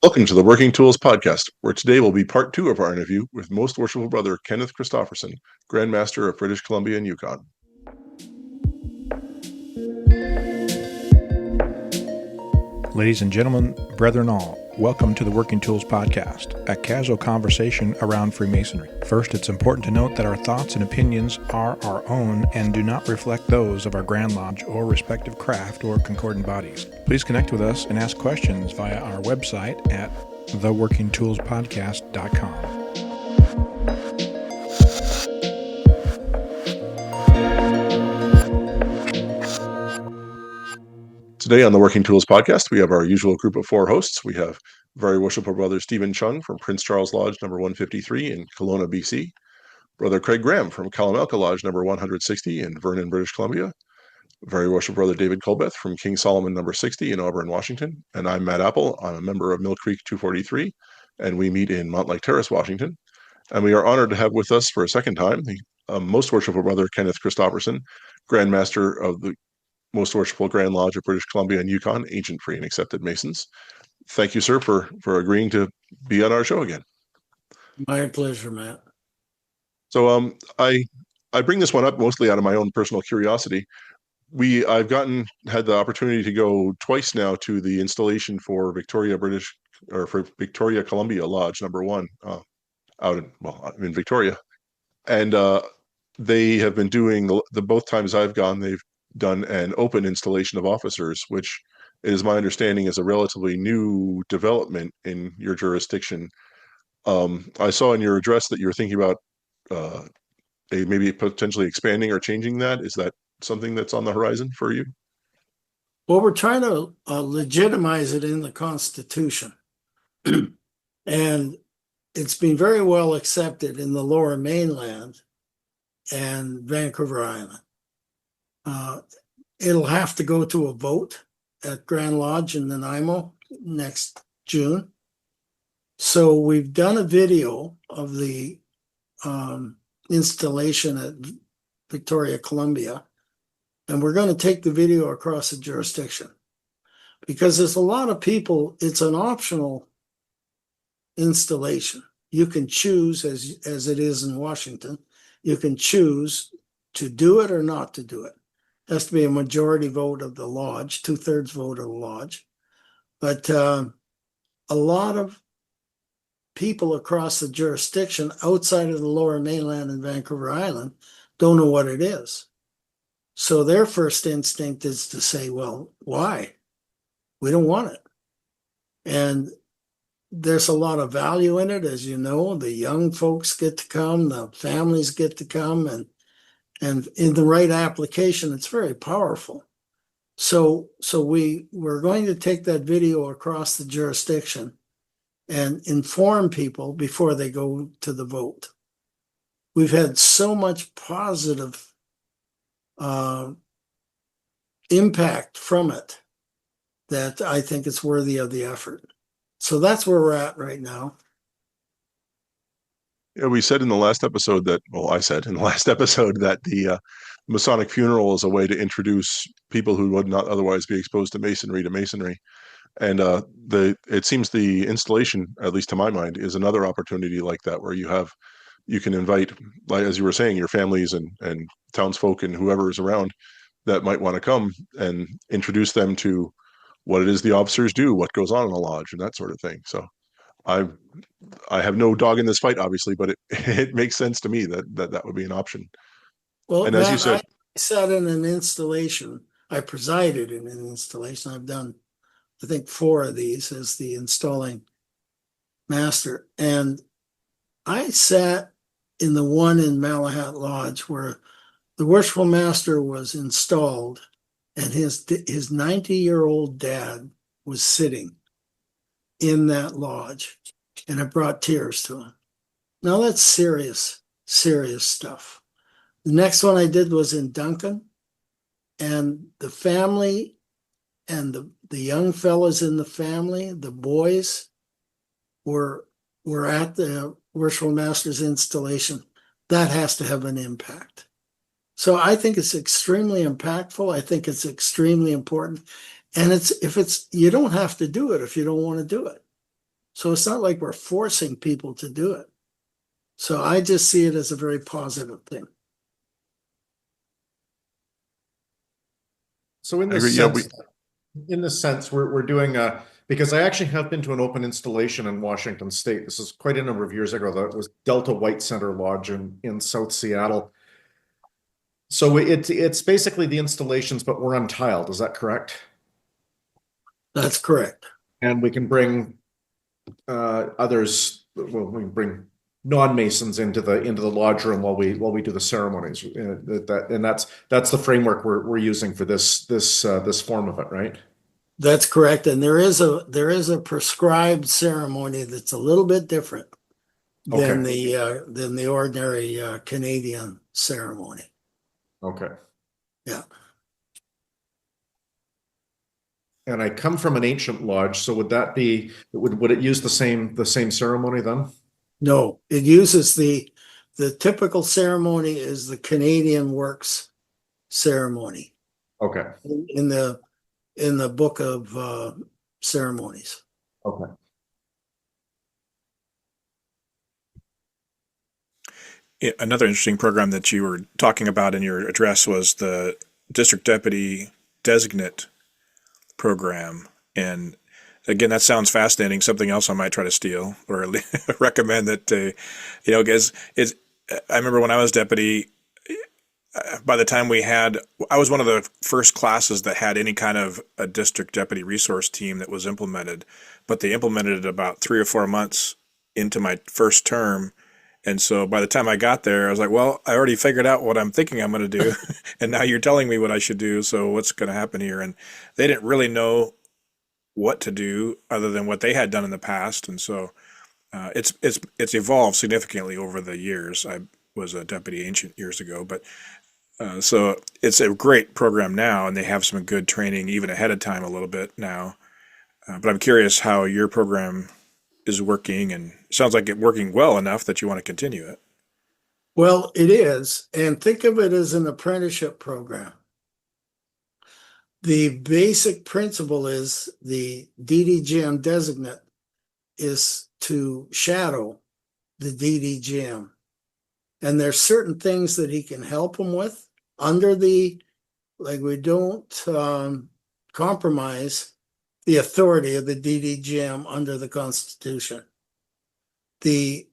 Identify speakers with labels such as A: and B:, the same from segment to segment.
A: Welcome to the Working Tools Podcast, where today will be part 2 of our interview with Most Worshipful Brother Kenneth Christofferson, Grand Master of British Columbia and Yukon.
B: Ladies and gentlemen, brethren all, welcome to the Working Tools Podcast, a casual conversation around Freemasonry. First, it's important to note that our thoughts and opinions are our own and do not reflect those of our Grand Lodge or respective craft or concordant bodies. Please connect with us and ask questions via our website at theworkingtoolspodcast.com.
A: Today on the Working Tools Podcast, we have our usual group of 4 hosts. We have Very Worshipful Brother Stephen Chung from Prince Charles Lodge number 153 in Kelowna, BC. Brother Craig Graham from Kalamalka Lodge number 160 in Vernon, British Columbia. Very Worshipful Brother David Colbeth from King Solomon number 60 in Auburn, Washington. And I'm Matt Appel. I'm a member of Mill Creek 243, and we meet in Montlake Terrace, Washington. And we are honored to have with us for a second time the Most Worshipful Brother Kenneth Christofferson, Grand Master of the Most Worshipful Grand Lodge of British Columbia and Yukon, Ancient, Free, and Accepted Masons. Thank you, sir, for agreeing to be on our show again.
C: My pleasure, Matt.
A: So I bring this one up mostly out of my own personal curiosity. I've had the opportunity to go twice now to the installation for Victoria Columbia Lodge number 1 out in Victoria, and they have been doing the both times I've gone, they've done an open installation of officers, which is my understanding is a relatively new development in your jurisdiction. I saw in your address that you were thinking about maybe potentially expanding or changing that. Is that something that's on the horizon for you?
C: Well, we're trying to legitimize it in the Constitution. And it's been very well accepted in the Lower Mainland and Vancouver Island. It'll have to go to a vote at Grand Lodge in Nanaimo next June. So we've done a video of the installation at Victoria Columbia, and we're going to take the video across the jurisdiction because there's a lot of people. It's an optional installation. You can choose, as it is in Washington, you can choose to do it or not to do it. It has to be a majority vote of the lodge, 2/3 vote of the lodge. But a lot of people across the jurisdiction outside of the Lower Mainland and Vancouver Island don't know what it is. So their first instinct is to say, well, why? We don't want it. And there's a lot of value in it, as you know. The young folks get to come, the families get to come, and in the right application, it's very powerful. So we're going to take that video across the jurisdiction and inform people before they go to the vote. We've had so much positive impact from it that I think it's worthy of the effort. So that's where we're at right now.
A: Yeah, we said in the last episode I said in the last episode that the Masonic funeral is a way to introduce people who would not otherwise be exposed to Masonry. And it seems the installation, at least to my mind, is another opportunity like that, where you can invite, like as you were saying, your families and townsfolk and whoever is around that might want to come and introduce them to what it is the officers do, what goes on in the lodge, and that sort of thing. So I have no dog in this fight, obviously, but it makes sense to me that would be an option.
C: Well,
A: and as you said,
C: I sat in an installation. I presided in an installation. I've done, I think, 4 of these as the installing master. And I sat in the one in Malahat Lodge where the worshipful master was installed and his 90-year-old dad was sitting in that lodge, and it brought tears to him. Now that's serious stuff. The next one I did was in Duncan, and the family and the young fellas in the family, the boys, were at the worshipful master's installation. That has to have an impact. So I think it's extremely impactful. I think it's extremely important. And you don't have to do it if you don't want to do it. So it's not like we're forcing people to do it. So I just see it as a very positive thing.
D: So in
A: I
D: this
A: agree. Yeah,
D: sense, we're doing because I actually have been to an open installation in Washington State. This is quite a number of years ago. That was Delta White Center Lodge in South Seattle. So it's basically the installations, but we're untiled. Is that correct?
C: That's correct.
D: And we can bring others. Well, we can bring non-masons into the lodge room while we do the ceremonies. That's the framework we're using for this form of it, right?
C: That's correct. And there is a prescribed ceremony that's a little bit different than the ordinary Canadian ceremony.
D: Okay.
C: Yeah.
D: And I come from an ancient lodge, so would it use the same ceremony then?
C: No, it uses the typical ceremony is the Canadian works ceremony
D: Okay.
C: in the book of ceremonies.
D: Okay.
B: Another interesting program that you were talking about in your address was the district deputy designate program. And again, that sounds fascinating. Something else I might try to steal or recommend that, because I remember when I was deputy, by the time I was one of the first classes that had any kind of a district deputy resource team that was implemented, but they implemented it about 3 or 4 months into my first term. And so by the time I got there, I was like, well, I already figured out what I'm thinking I'm going to do. And now you're telling me what I should do. So what's going to happen here? And they didn't really know what to do other than what they had done in the past. And so it's evolved significantly over the years. I was a deputy ancient years ago, but so it's a great program now, and they have some good training even ahead of time a little bit now. But I'm curious how your program is working, and it sounds like it's working well enough that you want to continue it.
C: Well, it is, and think of it as an apprenticeship program. The basic principle is the DDGM designate is to shadow the DDGM. And there's certain things that he can help them with we don't compromise the authority of the DDGM under the Constitution. The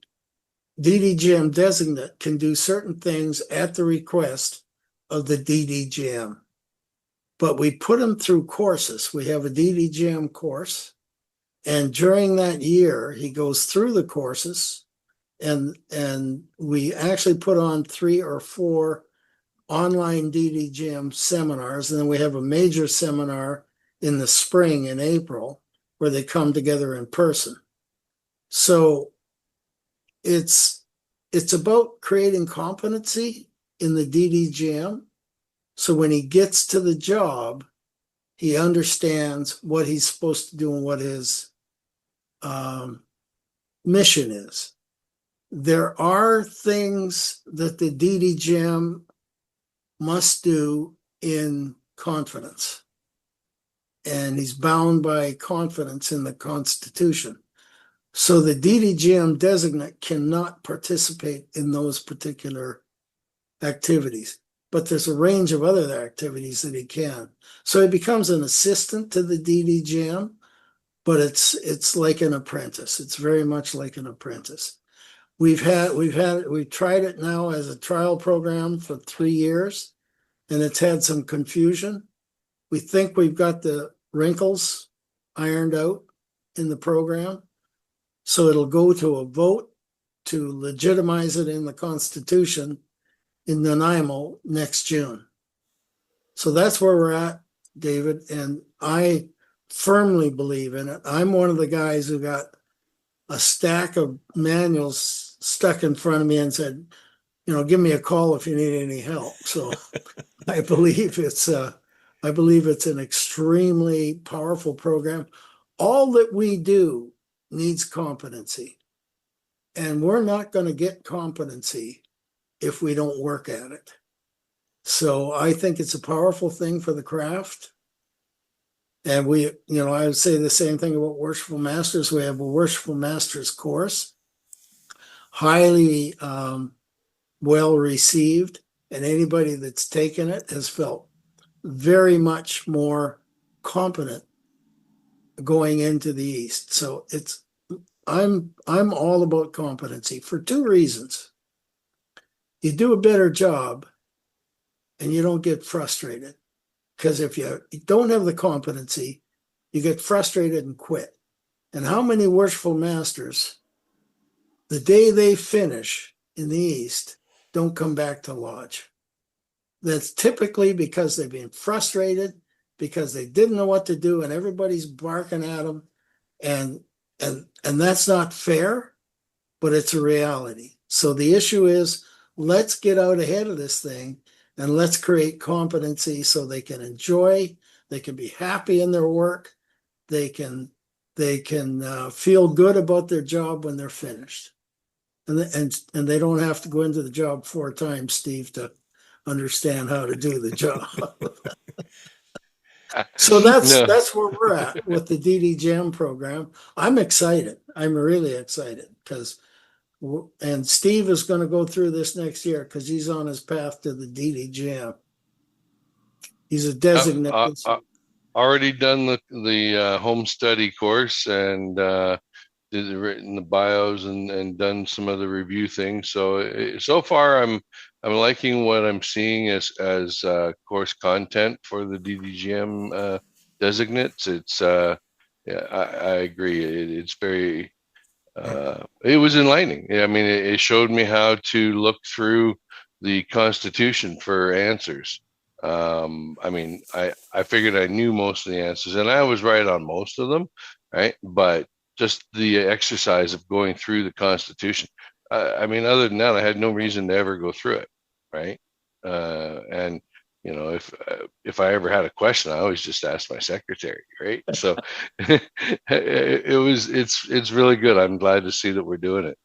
C: DDGM designate can do certain things at the request of the DDGM, but we put him through courses. We have a DDGM course, and during that year, he goes through the courses, and we actually put on 3 or 4 online DDGM seminars, and then we have a major seminar in the spring in April where they come together in person. So it's about creating competency in the DDGM. So when he gets to the job, he understands what he's supposed to do and what his mission is. There are things that the DDGM must do in confidence, and he's bound by confidence in the Constitution. So the DDGM designate cannot participate in those particular activities, but there's a range of other activities that he can. So he becomes an assistant to the DDGM, but it's like an apprentice. It's very much like an apprentice. We've tried it now as a trial program for 3 years, and it's had some confusion. We think we've got the wrinkles ironed out in the program. So it'll go to a vote to legitimize it in the Constitution in Nanaimo next June. So that's where we're at, David, and I firmly believe in it. I'm one of the guys who got a stack of manuals stuck in front of me and said, give me a call if you need any help. So I believe it's an extremely powerful program. All that we do needs competency, and we're not going to get competency if we don't work at it. So I think it's a powerful thing for the craft. And we, I would say the same thing about Worshipful Masters. We have a Worshipful Masters course, highly well received, and anybody that's taken it has felt very much more competent going into the East. So I'm all about competency for two reasons. You do a better job and you don't get frustrated. Because if you don't have the competency, you get frustrated and quit. And how many Worshipful Masters, the day they finish in the East, don't come back to lodge? That's typically because they've been frustrated, because they didn't know what to do, and everybody's barking at them. And that's not fair, but it's a reality. So the issue is, let's get out ahead of this thing and let's create competency so they can enjoy, they can be happy in their work, they can feel good about their job when they're finished. And they don't have to go into the job 4 times, Steve, to understand how to do the job. So that's where we're at with the DD Jam program. I'm excited. I'm really excited and Steve is going to go through this next year because he's on his path to the DD Jam. He's a designated.
E: Already done the home study course and written the bios and done some of the review things. So far I'm liking what I'm seeing as course content for the DDGM designates. It's I agree. It's very it was enlightening. I mean, it showed me how to look through the Constitution for answers. I mean, I figured I knew most of the answers, and I was right on most of them, right? But just the exercise of going through the Constitution. I mean, other than that, I had no reason to ever go through it, right? And if I ever had a question, I always just asked my secretary, right? So it's really good. I'm glad to see that we're doing it.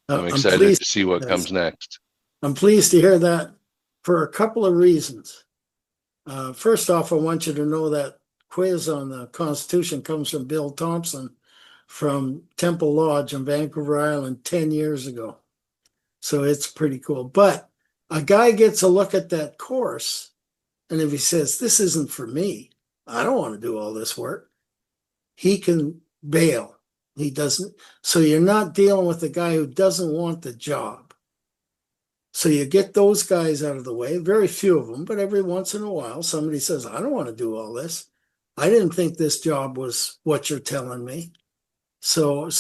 E: I'm excited to see what comes next.
C: I'm pleased to hear that for a couple of reasons. First off, I want you to know that quiz on the Constitution comes from Bill Thompson from Temple Lodge on Vancouver Island 10 years ago. So it's pretty cool. But a guy gets a look at that course, and if he says, this isn't for me, I don't want to do all this work, he can bail. He doesn't. So you're not dealing with the guy who doesn't want the job. So you get those guys out of the way, very few of them, but every once in a while, somebody says, I don't want to do all this. I didn't think this job was what you're telling me. So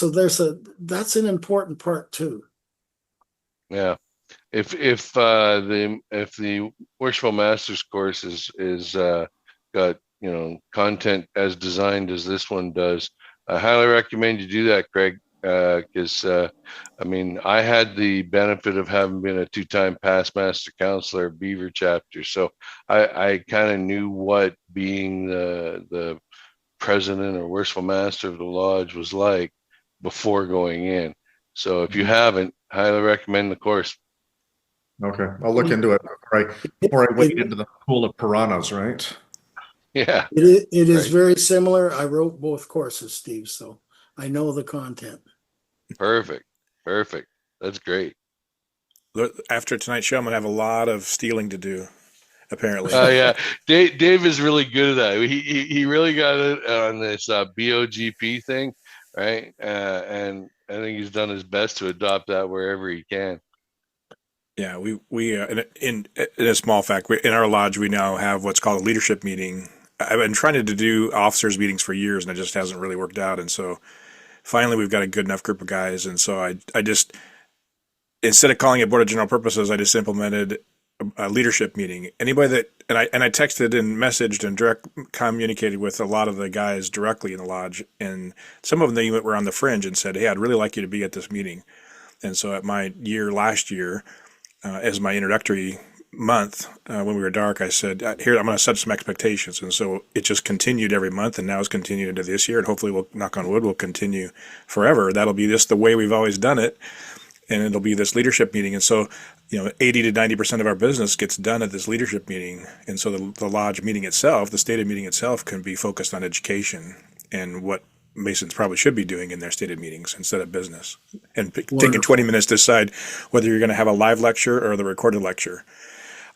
C: that's an important part too.
E: Yeah. If the Worshipful Masters course is got content as designed as this one does, I highly recommend you do that, Craig. Because I mean, I had the benefit of having been a 2-time past master counselor at Beaver chapter, so I kind of knew what being the president or worshipful master of the lodge was like before going in. So if you haven't, highly recommend the course.
D: Okay, I'll look into it before I wade into the pool of piranhas, right?
E: Yeah,
C: it is very similar. I wrote both courses, Steve, so I know the content.
E: Perfect. That's great.
B: After tonight's show, I'm gonna have a lot of stealing to do. Apparently.
E: Yeah, Dave is really good at that. He really got it on this BOGP thing, right? And I think he's done his best to adopt that wherever he can.
B: Yeah, we in a small fact, in our lodge we now have what's called a leadership meeting. I've been trying to do officers meetings for years, and it just hasn't really worked out. And so finally, we've got a good enough group of guys, and so I just, instead of calling it Board of General Purposes, I just implemented a leadership meeting. Anybody that and I texted and messaged and direct communicated with a lot of the guys directly in the lodge, and some of them they were on the fringe and said, "Hey, I'd really like you to be at this meeting." And so at my last year, as my introductory month when we were dark, I said, "Here, I'm going to set some expectations." And so it just continued every month, and now it's continued into this year, and hopefully we'll, knock on wood, we'll continue forever. That'll be just the way we've always done it. and it'll be this leadership meeting. And so, 80 to 90% of our business gets done at this leadership meeting. And so the lodge meeting itself, the stated meeting itself, can be focused on education and what Masons probably should be doing in their stated meetings instead of business, and taking 20 minutes to decide whether you're going to have a live lecture or the recorded lecture.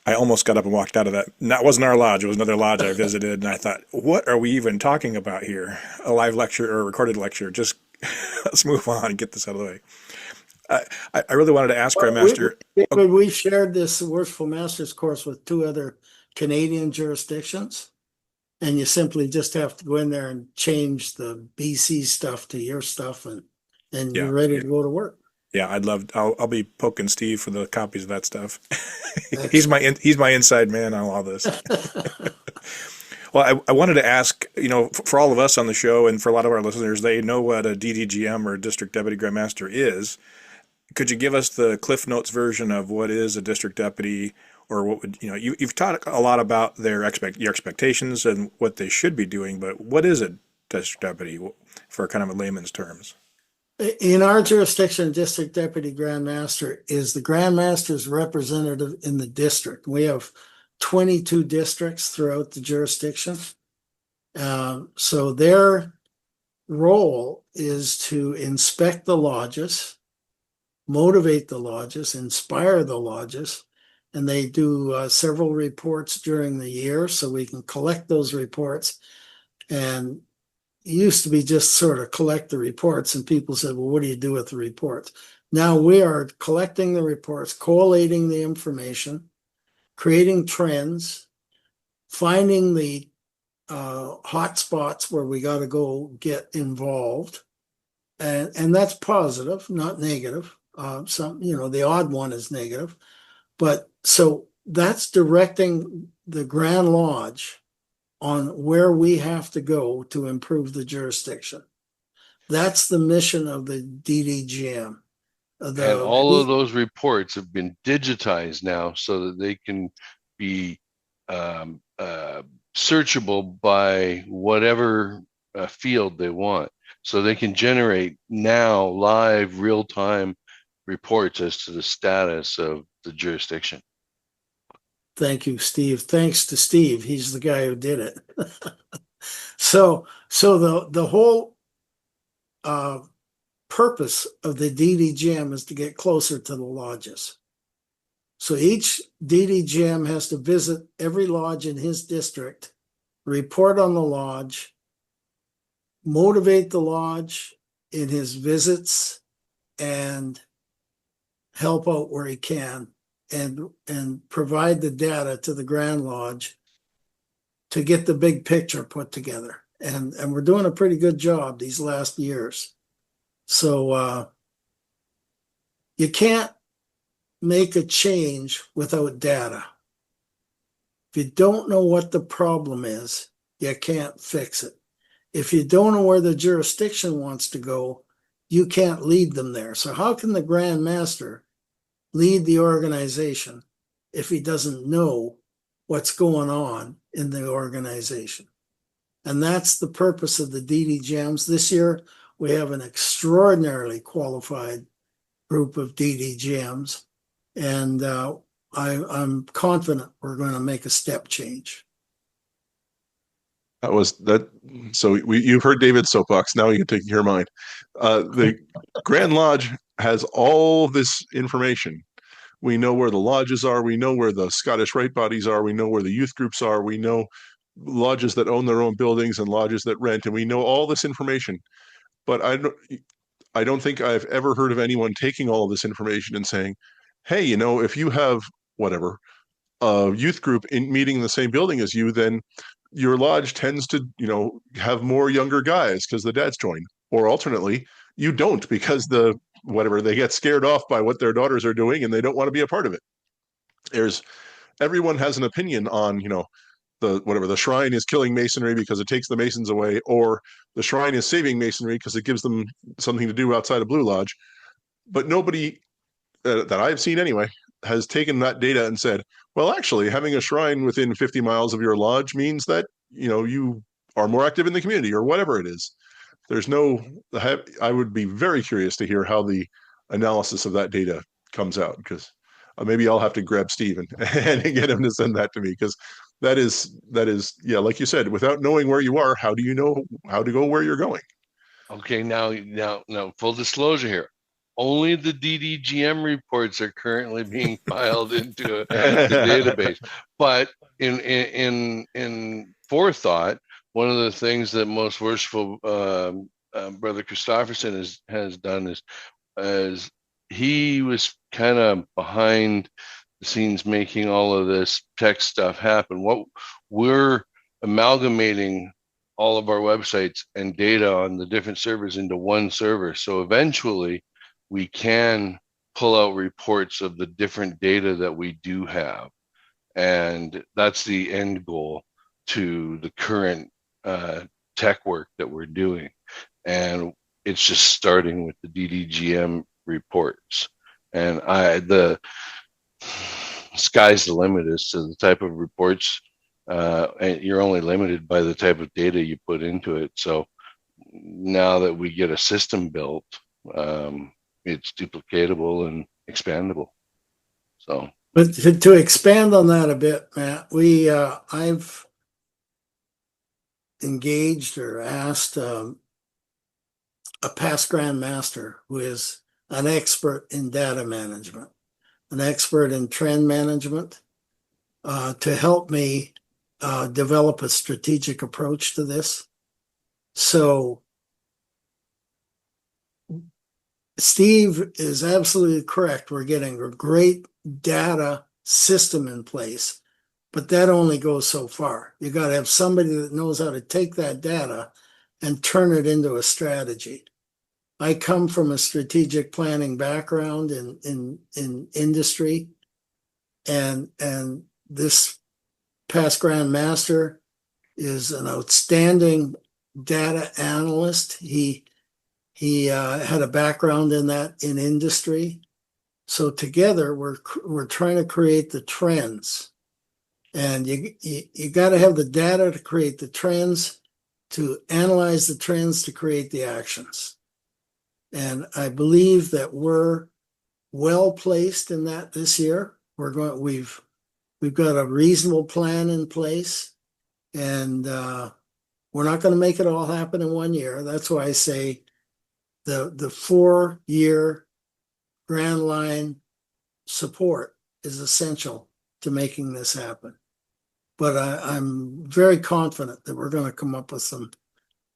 B: I almost got up and walked out of that. And that wasn't our lodge. It was another lodge I visited. And I thought, what are we even talking about here? A live lecture or a recorded lecture? Just let's move on and get this out of the way. I really wanted to ask Grandmaster.
C: We've shared this Worshipful Masters course with 2 other Canadian jurisdictions. And you simply just have to go in there and change the BC stuff to your stuff, and you're ready to go to work. Yeah, I'll be poking Steve for the copies of that stuff. he's my inside man on all this. Well, I wanted to ask, for all of us on the show and for a lot of our listeners, they know what a DDGM or District Deputy Grandmaster is. Could you give us the Cliff Notes version of what is a district deputy, or what would, you've taught a lot about your expectations and what they should be doing, but what is a district deputy for kind of a layman's terms? In our jurisdiction, District Deputy Grandmaster is the Grandmaster's representative in the district. We have 22 districts throughout the jurisdiction. So their role is to inspect the lodges, motivate the lodges, inspire the lodges, and they do several reports during the year so we can collect those reports. And it used to be just sort of collect the reports, and people said, well, what do you do with the reports? Now we are collecting the reports, collating the information, creating trends, finding the hot spots where we got to go get involved. And that's positive, not negative. The odd one is negative. But so that's directing the Grand Lodge on where we have to go to improve the jurisdiction. That's the mission of the DDGM.
E: And all of those reports have been digitized now so that they can be searchable by whatever field they want. So they can generate now live real-time reports as to the status of the jurisdiction.
C: Thank you, Steve. Thanks to Steve. He's the guy who did it. So the whole purpose of the DDGM is to get closer to the lodges. So each DDGM has to visit every lodge in his district, report on the lodge, motivate the lodge in his visits, and help out where he can, and provide the data to the Grand Lodge to get the big picture put together. And we're doing a pretty good job these last years. So you can't make a change without data. If you don't know what the problem is, you can't fix it. If you don't know where the jurisdiction wants to go, you can't lead them there. So how can the Grand Master lead the organization if he doesn't know what's going on in the organization? And that's the purpose of the DDGMs. This year, we have an extraordinarily qualified group of DDGMs, and I'm confident we're going to make a step change.
A: That was that. So you've heard David's soapbox. Now you can take your mind. The Grand Lodge has all this information. We know where the lodges are. We know where the Scottish Rite bodies are. We know where the youth groups are. We know lodges that own their own buildings and lodges that rent, and we know all this information. But I don't think I've ever heard of anyone taking all of this information and saying, hey, if you have whatever a youth group meeting in the same building as you, then your lodge tends to, have more younger guys because the dads join. Or alternately, you don't, because they get scared off by what their daughters are doing and they don't want to be a part of it. Everyone has an opinion on, the shrine is killing Masonry because it takes the Masons away, or the shrine is saving Masonry because it gives them something to do outside of Blue Lodge. But nobody that I've seen anyway has taken that data and said, well, actually, having a shrine within 50 miles of your lodge means that, you are more active in the community or whatever it is. I would be very curious to hear how the analysis of that data comes out, because maybe I'll have to grab Steve and, and get him to send that to me, because that is, yeah, like you said, without knowing where you are, how do you know how to go where you're going?
E: Okay, now, full disclosure here. Only the DDGM reports are currently being filed into the database. But in forethought, one of the things that most worshipful Brother Christofferson has done is he was kind of behind the scenes making all of this tech stuff happen. What we're amalgamating all of our websites and data on the different servers into one server. So eventually we can pull out reports of the different data that we do have. And that's the end goal to the current tech work that we're doing. And it's just starting with the DDGM reports. And the sky's the limit as to the type of reports. And you're only limited by the type of data you put into it. So now that we get a system built, it's duplicatable and expandable. So,
C: but to expand on that a bit, Matt, I've engaged or asked a past Grand Master who is an expert in data management, an expert in trend management, to help me develop a strategic approach to this. So Steve is absolutely correct. We're getting a great data system in place, but that only goes so far. You got to have somebody that knows how to take that data and turn it into a strategy. I come from a strategic planning background in industry, and this past Grand Master is an outstanding data analyst. He had a background in industry. So together we're trying to create the trends, and you got to have the data to create the trends, to analyze the trends, to create the actions. And I believe that we're well placed in that this year. We've got a reasonable plan in place, and we're not going to make it all happen in 1 year. That's why I say the 4-year Grand Line support is essential to making this happen. But I'm very confident that we're going to come up with some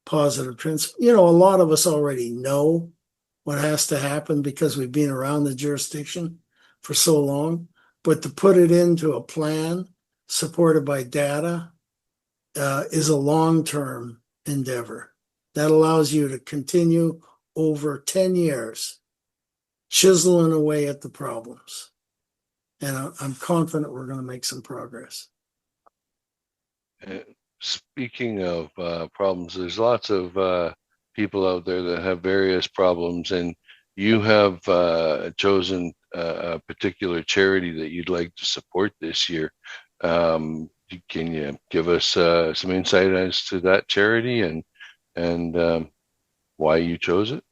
C: positive trends. A lot of us already know what has to happen because we've been around the jurisdiction for so long. But to put it into a plan supported by data is a long-term endeavor. That allows you to continue over 10 years chiseling away at the problems. And I'm confident we're going to make some progress.
E: Speaking of problems, there's lots of people out there that have various problems, and you have chosen a particular charity that you'd like to support this year. Can you give us some insight as to that charity and why you chose it?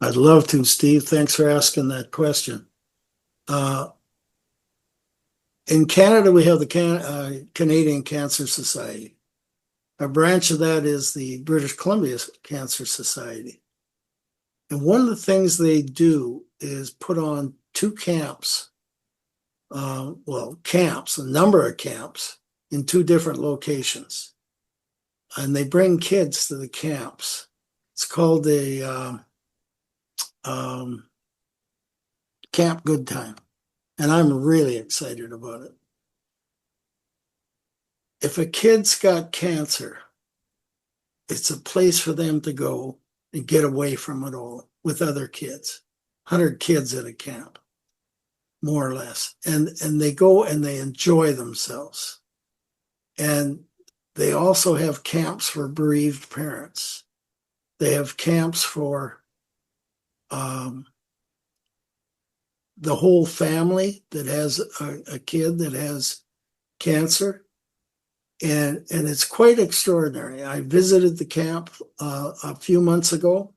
C: I'd love to, Steve. Thanks for asking that question. In Canada, we have the Canadian Cancer Society. A branch of that is the British Columbia Cancer Society. And one of the things they do is put on 2 camps, a number of camps in 2 different locations. And they bring kids to the camps. It's called the Camp Good Time. And I'm really excited about it. If a kid's got cancer, it's a place for them to go and get away from it all with other kids. 100 kids at a camp, more or less. And they go and they enjoy themselves. And they also have camps for bereaved parents. They have camps for the whole family that has a kid that has cancer. And it's quite extraordinary. I visited the camp a few months ago,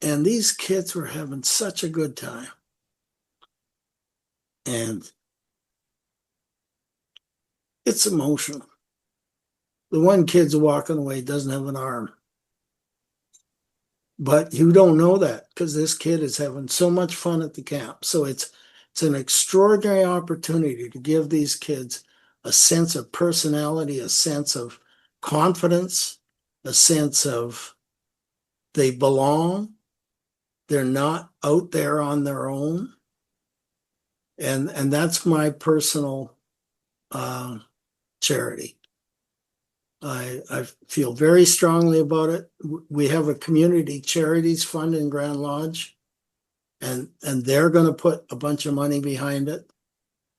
C: And these kids were having such a good time. And it's emotional. The one kid's walking away, doesn't have an arm. But you don't know that because this kid is having so much fun at the camp. So it's an extraordinary opportunity to give these kids a sense of personality, a sense of confidence, a sense of they belong. They're not out there on their own. And that's my personal charity. I feel very strongly about it. We have a community charities fund in Grand Lodge, and they're going to put a bunch of money behind it.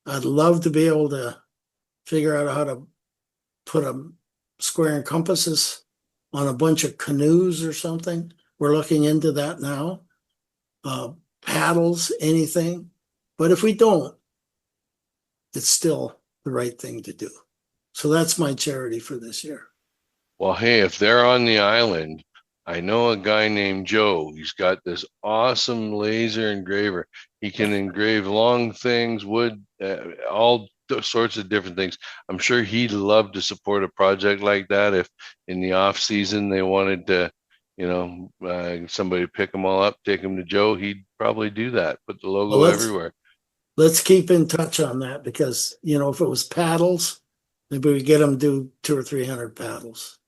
C: I'd love to be able to figure out how to put a square and compasses on a bunch of canoes or something. We're looking into that now. Paddles, anything. But if we don't, it's still the right thing to do. So that's my charity for this year.
E: Well, hey, if they're on the island, I know a guy named Joe. He's got this awesome laser engraver. He can engrave long things, wood, all sorts of different things. I'm sure he'd love to support a project like that. If in the off season they wanted to, somebody pick them all up, take them to Joe, he'd probably do that. Put the logo everywhere.
C: Let's keep in touch on that because, if it was paddles, maybe we get them to do 200 or 300 paddles.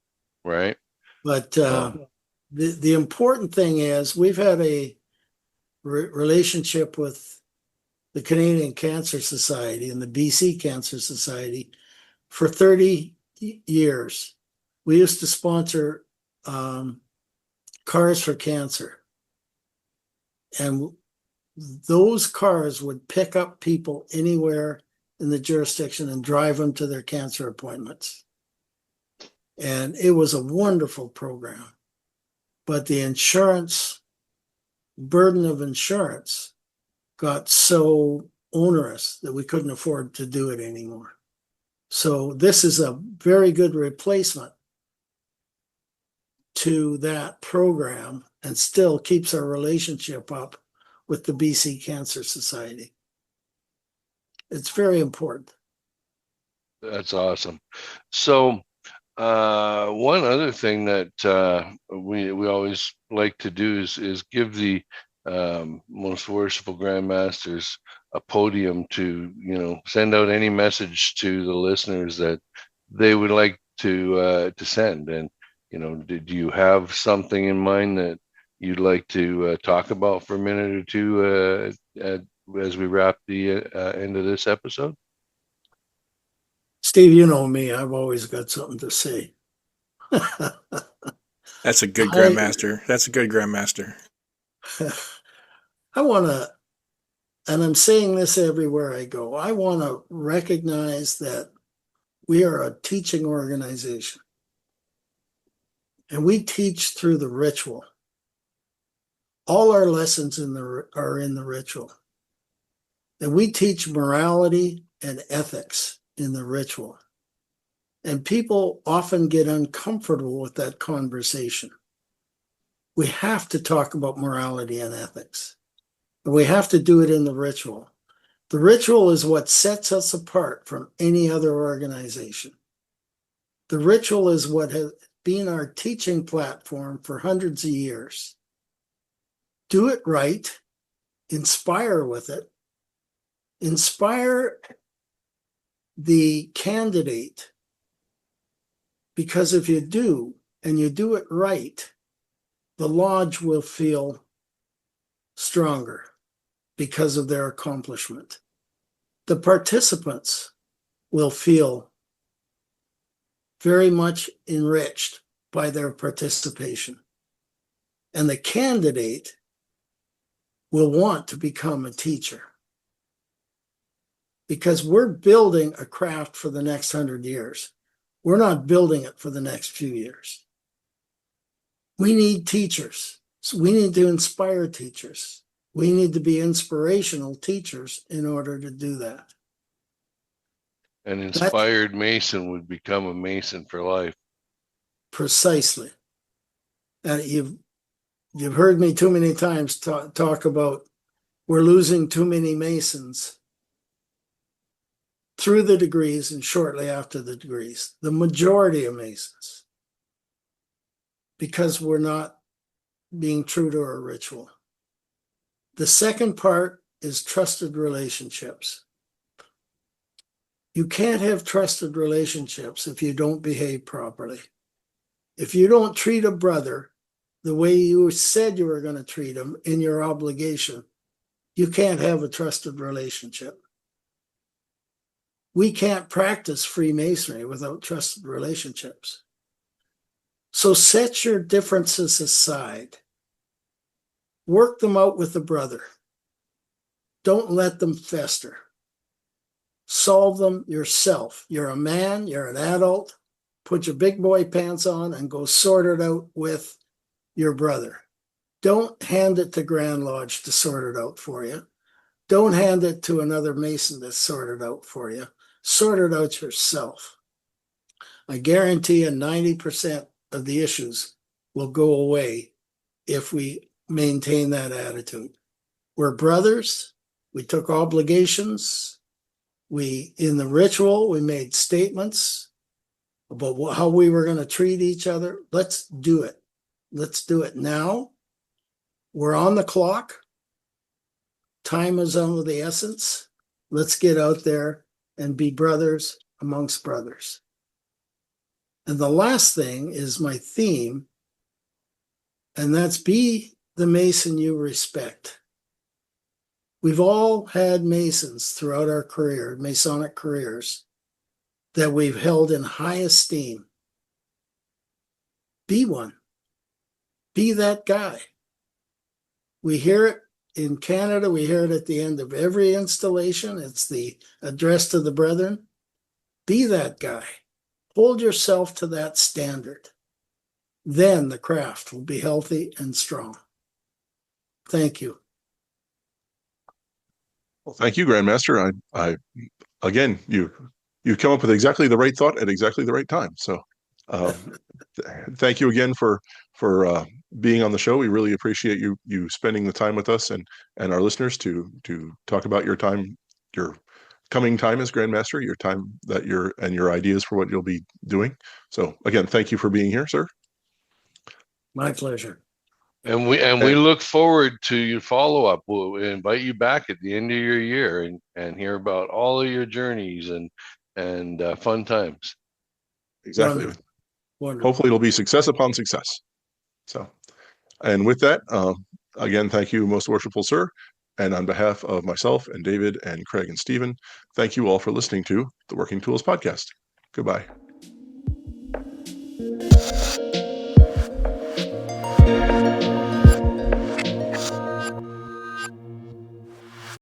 E: Right.
C: But the important thing is we've had a relationship with the Canadian Cancer Society and the BC Cancer Society for 30 years. We used to sponsor Cars for Cancer. And those cars would pick up people anywhere in the jurisdiction and drive them to their cancer appointments. And it was a wonderful program. But the burden of insurance got so onerous that we couldn't afford to do it anymore. So this is a very good replacement to that program and still keeps our relationship up with the BC Cancer Society. It's very important.
E: That's awesome. So one other thing that we always like to do is give the most worshipful grandmasters a podium to send out any message to the listeners that they would like to send. And did you have something in mind that you'd like to talk about for a minute or two as we wrap the end of this episode?
C: Steve, you know me, I've always got something to say.
B: That's a good grandmaster. That's a good grandmaster.
C: I want to, and I'm saying this everywhere I go, I want to recognize that we are a teaching organization. And we teach through the ritual. All our lessons are in the ritual. And we teach morality and ethics in the ritual. And people often get uncomfortable with that conversation. We have to talk about morality and ethics. And we have to do it in the ritual. The ritual is what sets us apart from any other organization. The ritual is what has been our teaching platform for hundreds of years. Do it right, inspire with it, inspire the candidate, because if you do, and you do it right, the lodge will feel stronger because of their accomplishment. The participants will feel very much enriched by their participation. And the candidate will want to become a teacher. Because we're building a craft for the next 100 years. We're not building it for the next few years. We need teachers. So we need to inspire teachers. We need to be inspirational teachers in order to do that.
E: An inspired Mason would become a Mason for life.
C: Precisely. And you've heard me too many times talk about we're losing too many Masons through the degrees and shortly after the degrees, the majority of Masons, because we're not being true to our ritual. The second part is trusted relationships. You can't have trusted relationships if you don't behave properly. If you don't treat a brother the way you said you were going to treat him in your obligation, you can't have a trusted relationship. We can't practice Freemasonry without trusted relationships. So set your differences aside. Work them out with the brother. Don't let them fester. Solve them yourself. You're a man, you're an adult. Put your big boy pants on and go sort it out with your brother. Don't hand it to Grand Lodge to sort it out for you. Don't hand it to another Mason to sort it out for you. Sort it out yourself. I guarantee you 90% of the issues will go away if we maintain that attitude. We're brothers. We took obligations. In the ritual, we made statements about how we were going to treat each other. Let's do it. Let's do it now. We're on the clock. Time is of the essence. Let's get out there and be brothers amongst brothers. And the last thing is my theme, and that's be the Mason you respect. We've all had Masons throughout our career, Masonic careers, that we've held in high esteem. Be one. Be that guy. We hear it in Canada. We hear it at the end of every installation. It's the address to the brethren. Be that guy. Hold yourself to that standard. Then the craft will be healthy and strong. Thank you.
A: Well, thank you, Grandmaster. I again, you come up with exactly the right thought at exactly the right time. So, thank you again for being on the show. We really appreciate you spending the time with us and our listeners to talk about your time, your coming time as Grandmaster, your time that and your ideas for what you'll be doing. So, again, thank you for being here, sir.
C: My pleasure.
E: And we look forward to your follow-up. We'll invite you back at the end of your year and hear about all of your journeys and fun times.
A: Exactly.
C: Wonderful.
A: Hopefully it'll be success upon success. So, and with that, again, thank you, most worshipful sir. And on behalf of myself and David and Craig and Stephen, thank you all for listening to the Working Tools Podcast. Goodbye.